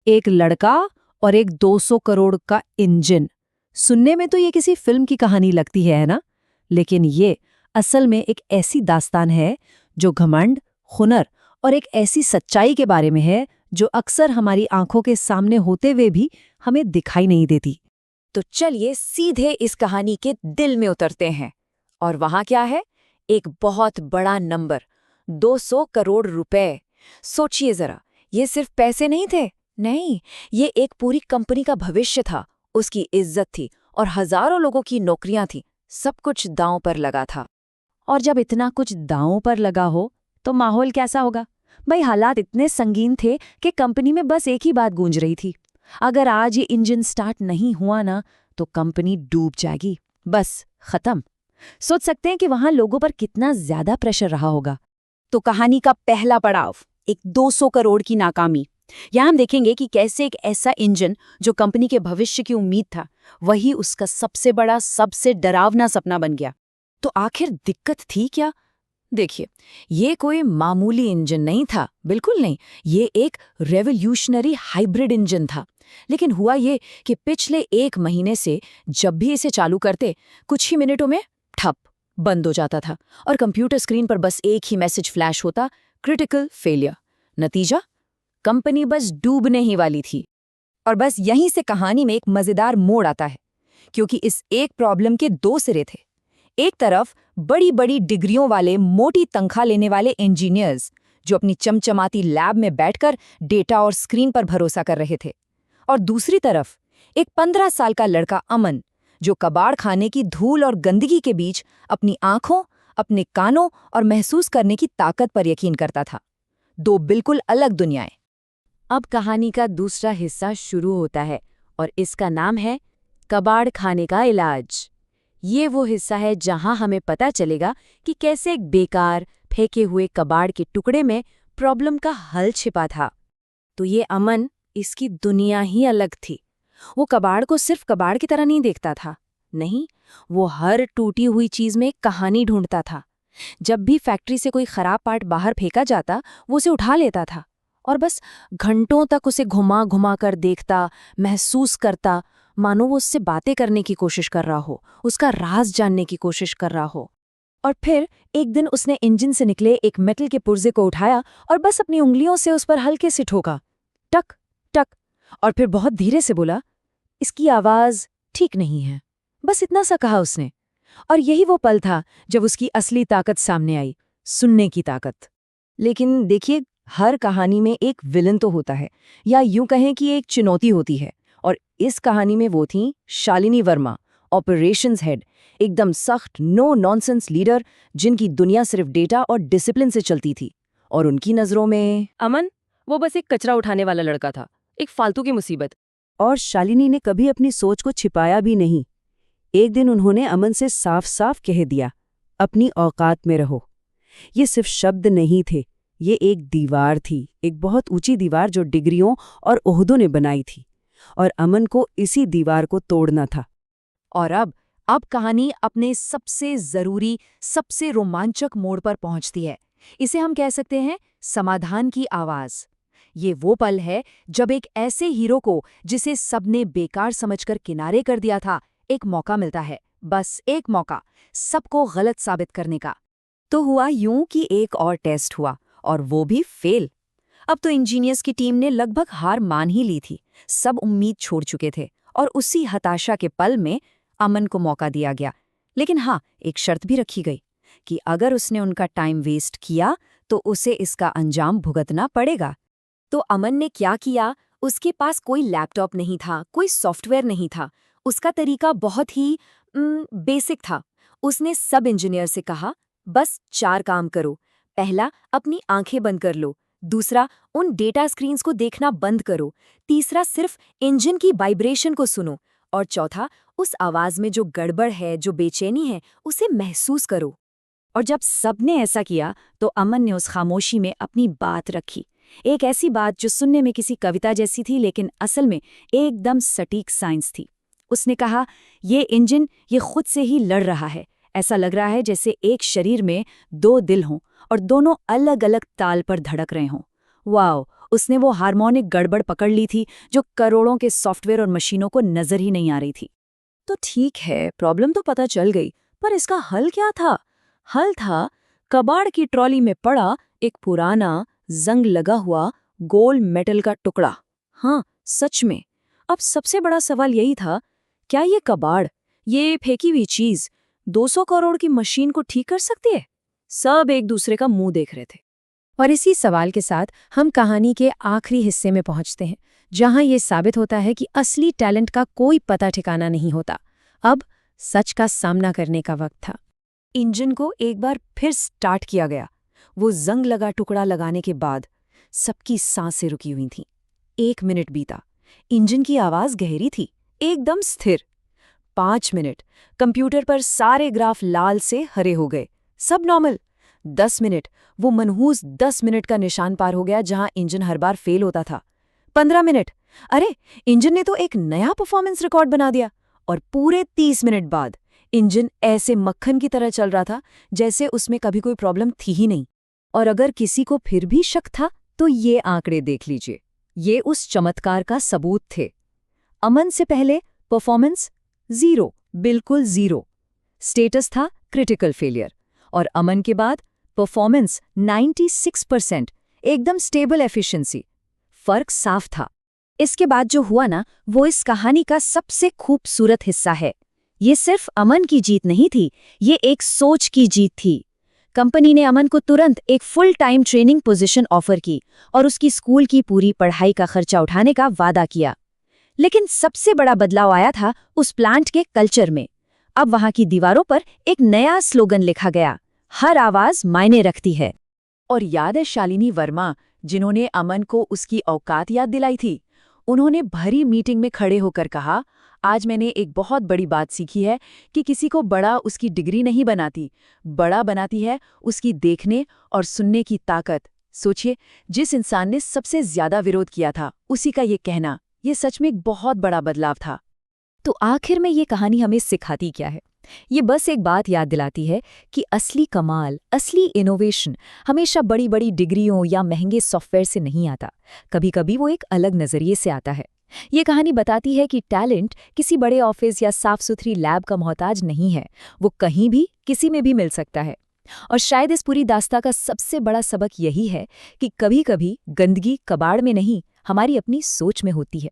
एक लड़का और एक 200 करोड़ का इंजन। सुनने में तो ये किसी फिल्म की कहानी लगती है ना? लेकिन ये असल में एक ऐसी दास्तान है जो घमंड, हुनर और एक ऐसी सच्चाई के बारे में है जो अक्सर हमारी आंखों के सामने होते हुए भी हमें दिखाई नहीं देती। तो चलिए सीधे इस कहानी के दिल में उतरते हैं। और वहां क्या है? एक बहुत बड़ा नंबर, 200 करोड़ रुपए। सोचिए जरा, ये सिर्फ पैसे नहीं थे। नहीं, ये एक पूरी कंपनी का भविष्य था, उसकी इज्जत थी और हजारों लोगों की नौकरियां थी। सब कुछ दांव पर लगा था। और जब इतना कुछ दांव पर लगा हो तो माहौल कैसा होगा? भाई, हालात इतने संगीन थे कि कंपनी में बस एक ही बात गूंज रही थी। अगर आज ये इंजन स्टार्ट नहीं हुआ ना तो कंपनी डूब जाएगी, बस खत्म। सोच सकते हैं कि वहां लोगों पर कितना ज्यादा प्रेशर रहा होगा। तो कहानी का पहला पड़ाव, एक 200 करोड़ की नाकामी। यहाँ हम देखेंगे कि कैसे एक ऐसा इंजन जो कंपनी के भविष्य की उम्मीद था, वही उसका सबसे बड़ा, सबसे डरावना सपना बन गया। तो आखिर दिक्कत थी क्या? देखिए, ये कोई मामूली इंजन नहीं था, बिल्कुल नहीं। ये एक रेवोल्यूशनरी हाइब्रिड इंजन था। लेकिन हुआ ये कि पिछले 1 महीने से जब भी इसे चालू करते, कुछ ही मिनटों में ठप बंद हो जाता था और कंप्यूटर स्क्रीन पर बस एक ही मैसेज फ्लैश होता, क्रिटिकल फेलियर। नतीजा, कंपनी बस डूबने ही वाली थी। और बस यहीं से कहानी में एक मजेदार मोड़ आता है, क्योंकि इस एक प्रॉब्लम के 2 सिरे थे। एक तरफ बड़ी बड़ी डिग्रियों वाले, मोटी तनख्वाह लेने वाले इंजीनियर्स जो अपनी चमचमाती लैब में बैठकर डेटा और स्क्रीन पर भरोसा कर रहे थे, और दूसरी तरफ एक 15 साल का लड़का अमन, जो कबाड़ खाने की धूल और गंदगी के बीच अपनी आंखों, अपने कानों और महसूस करने की ताकत पर यकीन करता था। 2 बिल्कुल अलग दुनियाएं। अब कहानी का दूसरा हिस्सा शुरू होता है और इसका नाम है कबाड़ खाने का इलाज। ये वो हिस्सा है जहां हमें पता चलेगा कि कैसे एक बेकार, फेंके हुए कबाड़ के टुकड़े में प्रॉब्लम का हल छिपा था। तो ये अमन, इसकी दुनिया ही अलग थी। वो कबाड़ को सिर्फ कबाड़ की तरह नहीं देखता था। नहीं, वो हर टूटी हुई चीज में एक कहानी ढूंढता था। जब भी फैक्ट्री से कोई खराब पार्ट बाहर फेंका जाता, वो उसे उठा लेता था और बस घंटों तक उसे घुमा घुमा कर देखता, महसूस करता, मानो वो उससे बातें करने की कोशिश कर रहा हो, उसका राज जानने की कोशिश कर रहा हो। और फिर एक दिन उसने इंजन से निकले एक मेटल के पुर्जे को उठाया और बस अपनी उंगलियों से उस पर हल्के से ठोका, टक टक, और फिर बहुत धीरे से बोला, इसकी आवाज ठीक नहीं है। बस इतना सा कहा उसने। और यही वो पल था जब उसकी असली ताकत सामने आई, सुनने की ताकत। लेकिन देखिए, हर कहानी में एक विलन तो होता है, या यूं कहें कि एक चुनौती होती है। और इस कहानी में वो थी शालिनी वर्मा, ऑपरेशंस हेड, एकदम सख्त, नो नॉनसेंस लीडर, जिनकी दुनिया सिर्फ डेटा और डिसिप्लिन से चलती थी। और उनकी नजरों में अमन, वो बस एक कचरा उठाने वाला लड़का था, एक फालतू की मुसीबत। और शालिनी ने कभी अपनी सोच को छिपाया भी नहीं। एक दिन उन्होंने अमन से साफ साफ कह दिया, अपनी औकात में रहो। ये सिर्फ शब्द नहीं थे, ये एक दीवार थी, एक बहुत ऊंची दीवार जो डिग्रियों और ओहदों ने बनाई थी। और अमन को इसी दीवार को तोड़ना था। और अब कहानी अपने सबसे जरूरी, सबसे रोमांचक मोड़ पर पहुंचती है। इसे हम कह सकते हैं समाधान की आवाज। ये वो पल है जब एक ऐसे हीरो को, जिसे सबने बेकार समझकर किनारे कर दिया था, एक मौका मिलता है, बस एक मौका, सबको गलत साबित करने का। तो हुआ यूं कि एक और टेस्ट हुआ, और वो भी फेल। अब तो इंजीनियर्स की टीम ने लगभग हार मान ही ली थी, सब उम्मीद छोड़ चुके थे, और उसी हताशा के पल में अमन को मौका दिया गया। लेकिन हाँ, एक शर्त भी रखी गई कि अगर उसने उनका टाइम वेस्ट किया तो उसे इसका अंजाम भुगतना पड़ेगा। तो अमन ने क्या किया? उसके पास कोई लैपटॉप नहीं था, कोई सॉफ्टवेयर नहीं था। उसका तरीका बहुत ही बेसिक था। उसने सब इंजीनियर से कहा, बस 4 काम करो। पहला, अपनी आंखें बंद कर लो। दूसरा, उन डेटा स्क्रीन्स को देखना बंद करो। तीसरा, सिर्फ इंजन की वाइब्रेशन को सुनो। और चौथा, उस आवाज में जो गड़बड़ है, जो बेचैनी है, उसे महसूस करो। और जब सबने ऐसा किया तो अमन ने उस खामोशी में अपनी बात रखी। एक ऐसी बात जो सुनने में किसी कविता जैसी थी, लेकिन असल में एकदम सटीक साइंस थी। उसने कहा, ये इंजन ये खुद से ही लड़ रहा है। ऐसा लग रहा है जैसे एक शरीर में 2 दिल हों और दोनों अलग अलग ताल पर धड़क रहे हों। वाओ! उसने वो हार्मोनिक गड़बड़ पकड़ ली थी जो करोड़ों के सॉफ्टवेयर और मशीनों को नजर ही नहीं आ रही थी। तो ठीक है, प्रॉब्लम तो पता चल गई, पर इसका हल क्या था? हल था कबाड़ की ट्रॉली में पड़ा एक पुराना, जंग लगा हुआ गोल मेटल का टुकड़ा। हाँ, सच में। अब सबसे बड़ा सवाल यही था, क्या ये कबाड़, ये फेंकी हुई चीज 200 करोड़ की मशीन को ठीक कर सकती है? सब एक दूसरे का मुंह देख रहे थे। और इसी सवाल के साथ हम कहानी के आखिरी हिस्से में पहुंचते हैं, जहां ये साबित होता है कि असली टैलेंट का कोई पता ठिकाना नहीं होता। अब सच का सामना करने का वक्त था। इंजन को एक बार फिर स्टार्ट किया गया। वो जंग लगा टुकड़ा लगाने के बाद सबकी सांसें रुकी हुई थीं। 1 मिनट बीता। इंजन की आवाज गहरी थी, एकदम स्थिर। 5 मिनट। कंप्यूटर पर सारे ग्राफ लाल से हरे हो गए, सब नॉर्मल। 10 मिनट। वो मनहूस 10 मिनट का निशान पार हो गया जहां इंजन हर बार फेल होता था। 15 मिनट। अरे, इंजन ने तो एक नया परफॉर्मेंस रिकॉर्ड बना दिया। और पूरे 30 मिनट बाद इंजन ऐसे मक्खन की तरह चल रहा था जैसे उसमें कभी कोई प्रॉब्लम थी ही नहीं। और अगर किसी को फिर भी शक था तो ये आंकड़े देख लीजिए। ये उस चमत्कार का सबूत थे। अमन से पहले परफॉर्मेंस 0, बिल्कुल 0। स्टेटस था क्रिटिकल फेलियर। और अमन के बाद परफॉर्मेंस 96%, एकदम स्टेबल एफिशिएंसी। फर्क साफ था। इसके बाद जो हुआ ना, वो इस कहानी का सबसे खूबसूरत हिस्सा है। ये सिर्फ अमन की जीत नहीं थी, ये एक सोच की जीत थी। कंपनी ने अमन को तुरंत एक full time training position offer की और उसकी स्कूल की पूरी पढ़ाई का खर्चा उठाने का वादा किया। लेकिन सबसे बड़ा बदलाव आया था उस प्लांट के कल्चर में। अब वहां की दीवारों पर एक नया स्लोगन लिखा गया, हर आवाज मायने रखती है। और याद है शालिनी वर्मा, जिन्होंने अमन को उसकी औकात याद दिलाई थी? उन्होंने भरी मीटिंग में खड़े होकर कहा, आज मैंने एक बहुत बड़ी बात सीखी है कि किसी को बड़ा उसकी डिग्री नहीं बनाती, बड़ा बनाती है उसकी देखने और सुनने की ताकत। सोचिए, जिस इंसान ने सबसे ज्यादा विरोध किया था, उसी का ये कहना, ये सच में एक बहुत बड़ा बदलाव था। तो आखिर में ये कहानी हमें सिखाती क्या है? ये बस एक बात याद दिलाती है कि असली कमाल, असली इनोवेशन हमेशा बड़ी बड़ी डिग्रियों या महंगे सॉफ्टवेयर से नहीं आता। कभी-कभी वो एक अलग नजरिए से आता है। ये कहानी बताती है कि टैलेंट किसी बड़े ऑफिस या साफ सुथरी लैब का मोहताज नहीं है, वो कहीं भी किसी में भी मिल सकता है। और शायद इस पूरी दास्तां का सबसे बड़ा सबक यही है कि कभी-कभी गंदगी कबाड़ में नहीं, हमारी अपनी सोच में होती है।